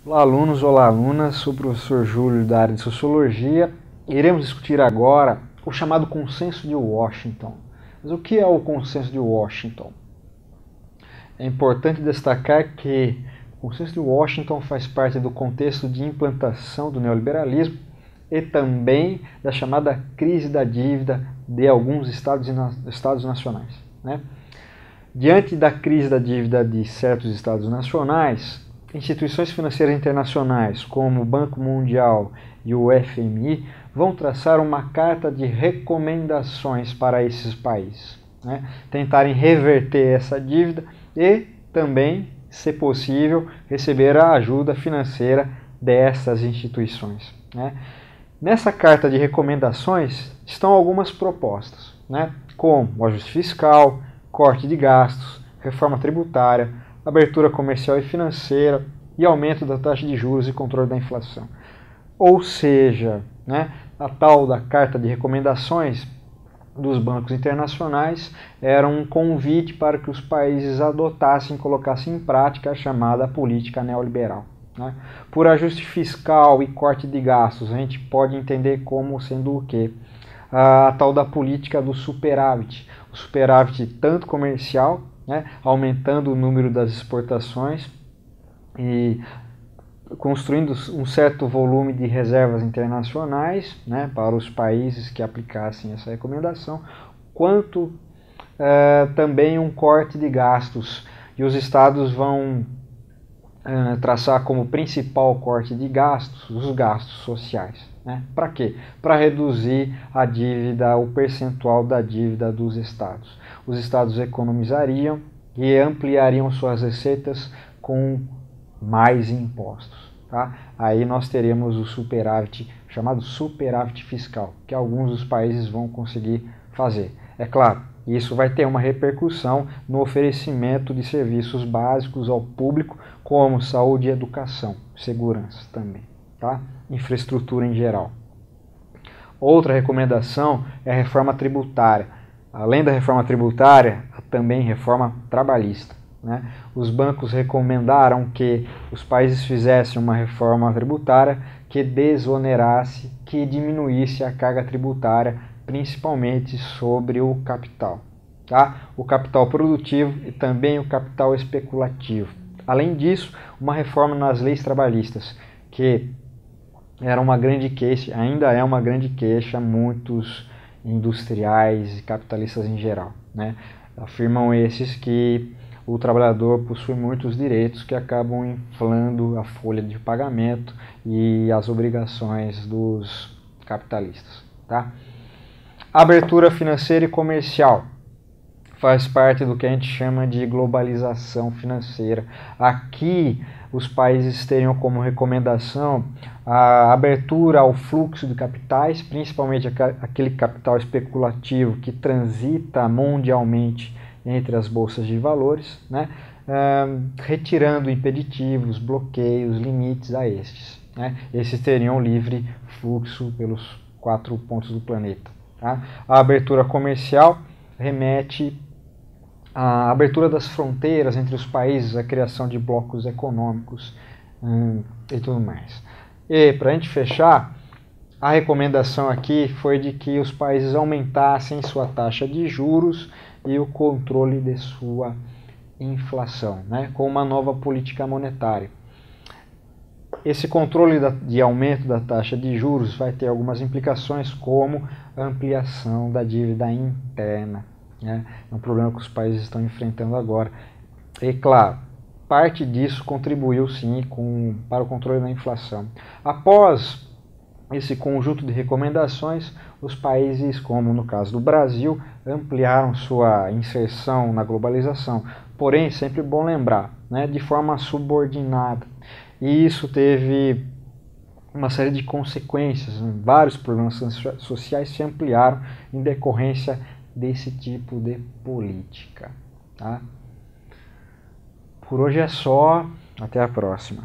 Olá alunos, olá alunas, sou o professor Júlio da área de Sociologia. Iremos discutir agora o chamado Consenso de Washington. Mas o que é o Consenso de Washington? É importante destacar que o Consenso de Washington faz parte do contexto de implantação do neoliberalismo e também da chamada crise da dívida de alguns estados nacionais, né? Diante da crise da dívida de certos estados nacionais, instituições financeiras internacionais como o Banco Mundial e o FMI vão traçar uma carta de recomendações para esses países, né? Tentarem reverter essa dívida e também, se possível, receber a ajuda financeira dessas instituições, né? Nessa carta de recomendações estão algumas propostas, né? Como o ajuste fiscal, corte de gastos, reforma tributária, abertura comercial e financeira e aumento da taxa de juros e controle da inflação. Ou seja, né, a tal da carta de recomendações dos bancos internacionais era um convite para que os países adotassem e colocassem em prática a chamada política neoliberal, né? Por ajuste fiscal e corte de gastos, a gente pode entender como sendo o quê? A tal da política do superávit. O superávit tanto comercial, né, aumentando o número das exportações e construindo um certo volume de reservas internacionais, né, para os países que aplicassem essa recomendação, quanto também um corte de gastos. E os estados vão traçar como principal corte de gastos os gastos sociais, né? Para quê? Para reduzir a dívida, o percentual da dívida dos estados. Os estados economizariam e ampliariam suas receitas com mais impostos, tá? Aí nós teremos o superávit, chamado superávit fiscal, que alguns dos países vão conseguir fazer. É claro, isso vai ter uma repercussão no oferecimento de serviços básicos ao público, como saúde e educação, segurança também, tá? Infraestrutura em geral. Outra recomendação é a reforma tributária. Além da reforma tributária, também reforma trabalhista, né? Os bancos recomendaram que os países fizessem uma reforma tributária que desonerasse, que diminuísse a carga tributária, principalmente sobre o capital, tá? O capital produtivo e também o capital especulativo. Além disso, uma reforma nas leis trabalhistas, que era uma grande queixa, ainda é uma grande queixa, muitos industriais e capitalistas em geral, né? Afirmam esses que o trabalhador possui muitos direitos que acabam inflando a folha de pagamento e as obrigações dos capitalistas, tá? Abertura financeira e comercial faz parte do que a gente chama de globalização financeira. Aqui os países teriam como recomendação a abertura ao fluxo de capitais, principalmente aquele capital especulativo que transita mundialmente entre as bolsas de valores, né? Retirando impeditivos, bloqueios, limites a estes, né? Esses teriam livre fluxo pelos 4 pontos do planeta, tá? A abertura comercial remete à abertura das fronteiras entre os países, a criação de blocos econômicos e tudo mais. E para a gente fechar, a recomendação aqui foi de que os países aumentassem sua taxa de juros e o controle de sua inflação, né, com uma nova política monetária. Esse controle de aumento da taxa de juros vai ter algumas implicações, como ampliação da dívida interna, né? É um problema que os países estão enfrentando agora. E claro, parte disso contribuiu sim para o controle da inflação. Após esse conjunto de recomendações, os países, como no caso do Brasil, ampliaram sua inserção na globalização. Porém, sempre bom lembrar, né, de forma subordinada. E isso teve uma série de consequências. Vários problemas sociais se ampliaram em decorrência desse tipo de política, tá? Por hoje é só. Até a próxima.